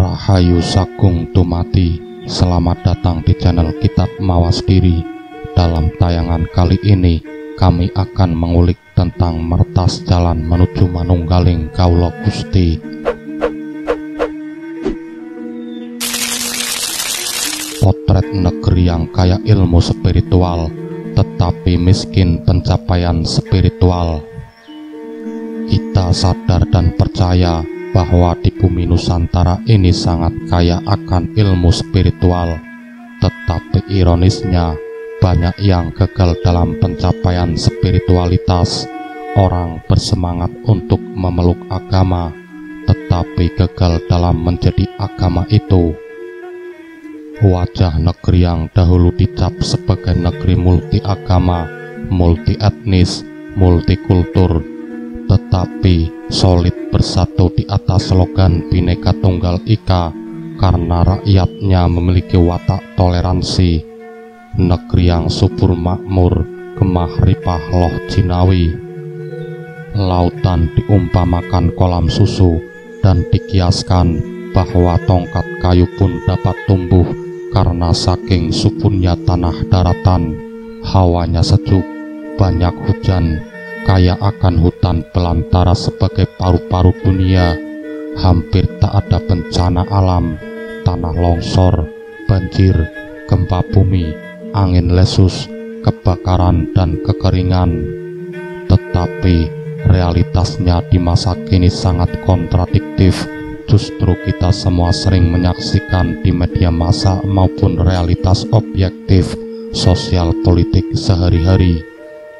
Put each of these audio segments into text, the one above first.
Rahayu Sagung Dumati. Selamat datang di channel Kitab Mawas Diri. Dalam tayangan kali ini kami akan mengulik tentang mertas jalan menuju manunggaling Kawula Gusti. Potret negeri yang kaya ilmu spiritual tetapi miskin pencapaian spiritual. Kita sadar dan percaya bahwa di bumi Nusantara ini sangat kaya akan ilmu spiritual, tetapi ironisnya banyak yang gagal dalam pencapaian spiritualitas. Orang bersemangat untuk memeluk agama, tetapi gagal dalam menjadi agama itu. Wajah negeri yang dahulu dicap sebagai negeri multi agama, multi etnis, multikultur, tetapi solid bersatu di atas slogan Bhinneka Tunggal Ika karena rakyatnya memiliki watak toleransi. Negeri yang subur makmur, gemah ripah loh jinawi. Lautan diumpamakan kolam susu dan dikiaskan bahwa tongkat kayu pun dapat tumbuh karena saking suburnya tanah daratan. Hawanya sejuk, banyak hujan, kaya akan hutan belantara sebagai paru-paru dunia. Hampir tak ada bencana alam, tanah longsor, banjir, gempa bumi, angin lesus, kebakaran dan kekeringan. Tetapi realitasnya di masa kini sangat kontradiktif. Justru kita semua sering menyaksikan di media massa maupun realitas objektif sosial politik sehari-hari.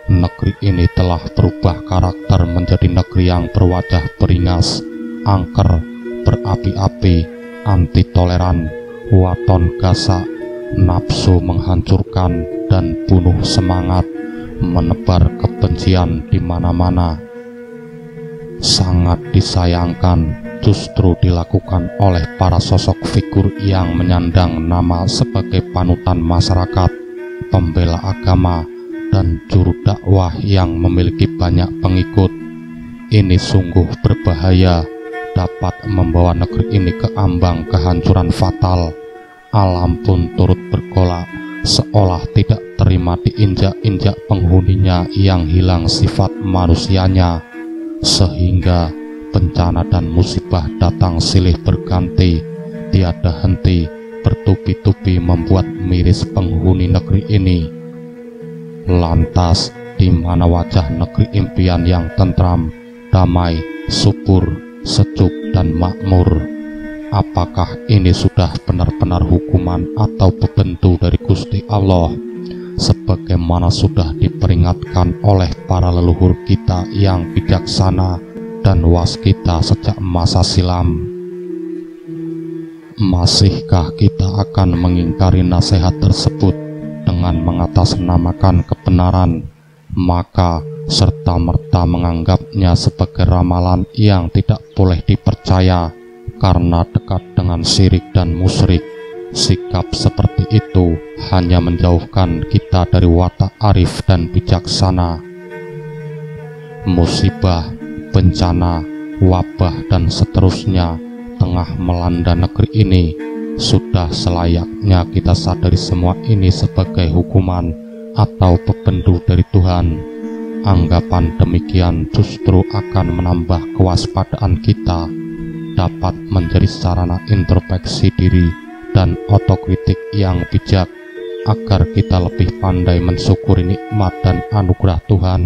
Negeri ini telah berubah karakter menjadi negeri yang berwajah beringas, angker, berapi-api, anti toleran, waton gasak, nafsu menghancurkan dan bunuh semangat, menebar kebencian di mana-mana. Sangat disayangkan justru dilakukan oleh para sosok figur yang menyandang nama sebagai panutan masyarakat, pembela agama, dan juru dakwah yang memiliki banyak pengikut. Ini sungguh berbahaya, dapat membawa negeri ini ke ambang kehancuran fatal. Alam pun turut bergolak, seolah tidak terima diinjak-injak penghuninya yang hilang sifat manusianya, sehingga bencana dan musibah datang silih berganti, tiada henti, bertubi-tubi membuat miris penghuni negeri ini. Lantas, di mana wajah negeri impian yang tentram, damai, subur, sejuk, dan makmur? Apakah ini sudah benar-benar hukuman atau bebentu dari Gusti Allah, sebagaimana sudah diperingatkan oleh para leluhur kita yang bijaksana dan waskita sejak masa silam? Masihkah kita akan mengingkari nasihat tersebut dengan mengatasnamakan kebenaran, maka serta-merta menganggapnya sebagai ramalan yang tidak boleh dipercaya karena dekat dengan syirik dan musyrik? Sikap seperti itu hanya menjauhkan kita dari watak arif dan bijaksana. Musibah, bencana, wabah, dan seterusnya tengah melanda negeri ini. Sudah selayaknya kita sadari semua ini sebagai hukuman atau bebendu dari Tuhan. Anggapan demikian justru akan menambah kewaspadaan kita, dapat menjadi sarana introspeksi diri dan otokritik yang bijak, agar kita lebih pandai mensyukuri nikmat dan anugerah Tuhan.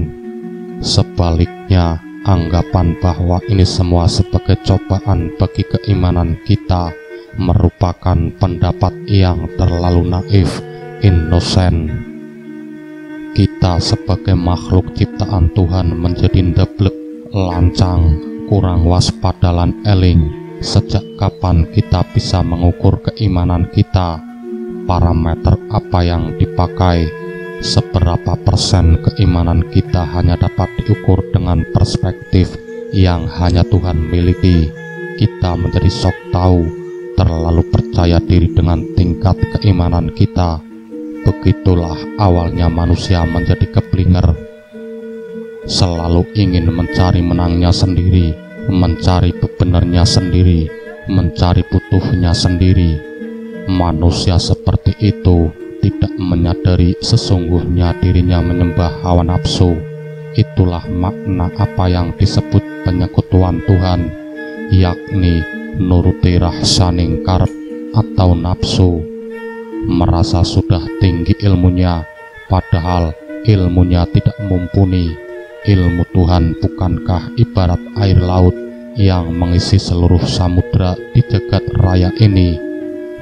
Sebaliknya, anggapan bahwa ini semua sebagai cobaan bagi keimanan kita merupakan pendapat yang terlalu naif, inosen. Kita sebagai makhluk ciptaan Tuhan menjadi ndeblek, lancang, kurang waspada lan eling. Sejak kapan kita bisa mengukur keimanan kita? Parameter apa yang dipakai? Seberapa persen keimanan kita hanya dapat diukur dengan perspektif yang hanya Tuhan miliki. Kita menjadi sok tahu, terlalu percaya diri dengan tingkat keimanan kita. Begitulah awalnya manusia menjadi keblinger, selalu ingin mencari menangnya sendiri, mencari bebenarnya sendiri, mencari butuhnya sendiri. Manusia seperti itu tidak menyadari sesungguhnya dirinya menyembah hawa nafsu. Itulah makna apa yang disebut penyekutuan Tuhan, yakni nuruti rahsaning karep atau nafsu. Merasa sudah tinggi ilmunya, padahal ilmunya tidak mumpuni. Ilmu Tuhan bukankah ibarat air laut yang mengisi seluruh samudra di jagat raya ini,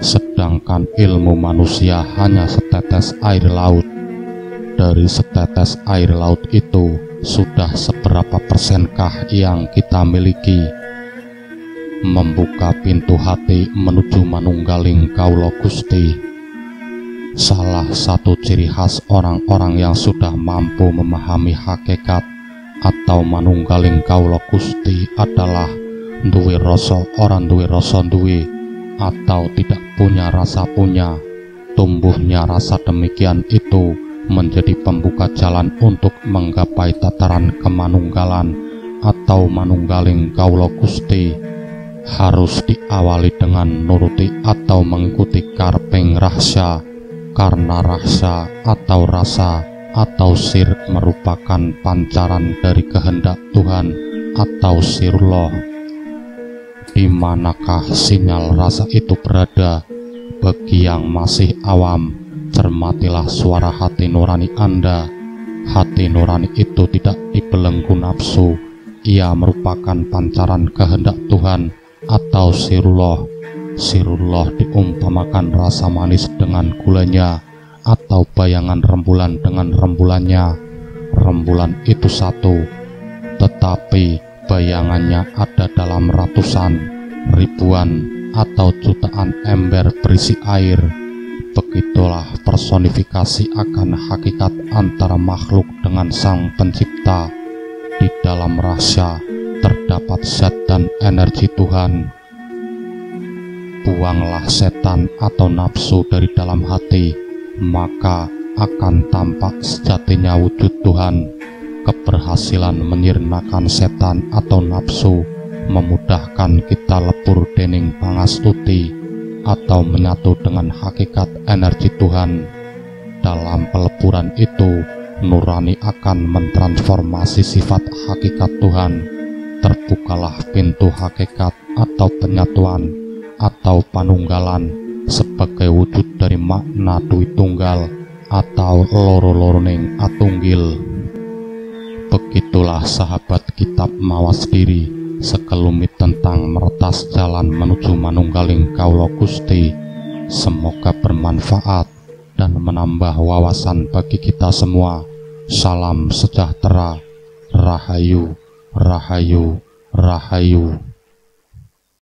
sedangkan ilmu manusia hanya setetes air laut. Dari setetes air laut itu, sudah seberapa persenkah yang kita miliki? Membuka pintu hati menuju manunggaling Kaula Gusti. Salah satu ciri khas orang-orang yang sudah mampu memahami hakikat atau manunggaling Kaula Gusti adalah duwe rasa orang duwe rasa duwe, atau tidak punya rasa punya. Tumbuhnya rasa demikian itu menjadi pembuka jalan untuk menggapai tataran kemanunggalan atau manunggaling Kaula Gusti. Harus diawali dengan nuruti atau mengikuti karping rahsa, karena rahsa atau rasa atau sir merupakan pancaran dari kehendak Tuhan atau sirullah. Di manakah sinyal rasa itu berada? Bagi yang masih awam, cermatilah suara hati nurani Anda. Hati nurani itu tidak dibelenggu nafsu. Ia merupakan pancaran kehendak Tuhan atau sirullah. Sirullah diumpamakan rasa manis dengan gulanya, atau bayangan rembulan dengan rembulannya. Rembulan itu satu, tetapi bayangannya ada dalam ratusan, ribuan, atau jutaan ember berisi air. Begitulah personifikasi akan hakikat antara makhluk dengan Sang Pencipta. Di dalam rahsia terdapat zat dan energi Tuhan. Buanglah setan atau nafsu dari dalam hati, maka akan tampak sejatinya wujud Tuhan. Keberhasilan menyirnakan setan atau nafsu memudahkan kita lebur dening pangastuti atau menyatu dengan hakikat energi Tuhan. Dalam peleburan itu, nurani akan mentransformasi sifat hakikat Tuhan. Terbukalah pintu hakikat atau penyatuan atau panunggalan sebagai wujud dari makna Dwi Tunggal atau loro-loroning atunggil. Begitulah sahabat kitab mawas diri sekelumit tentang meretas jalan menuju manunggaling Kaula Gusti. Semoga bermanfaat dan menambah wawasan bagi kita semua. Salam sejahtera. Rahayu, Rahayu, Rahayu.